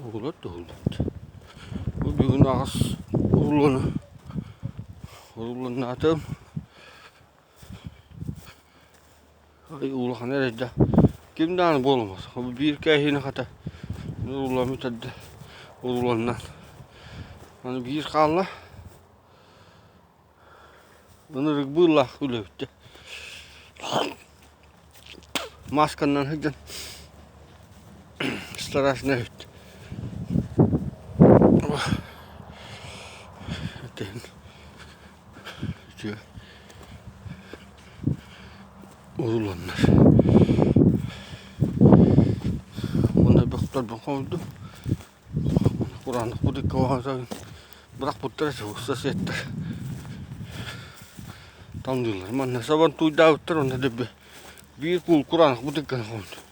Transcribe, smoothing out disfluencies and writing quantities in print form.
Oğlat da oğlat. Bu bir gün ağız uğurlanı. Uğurlanı atım. Ay uğurlan nerede? Kimden bulmaz? Bu bir kehine kata. Uğurlan mütedde. Uğurlandan. Hani bir kalla. Bunu bılah ülüktü. Maskandan hıcan. Страшно öttü. Diyor. Uğurlanlar. Buna baktılar ben koydum. Kur'an'lık bu dikkat olsa bırak bu tarafa ustas ettir. Tam diyorlar. Man ne sabah tuyda öttür onda da bir kul Kur'an'lık bu dikkat koydum.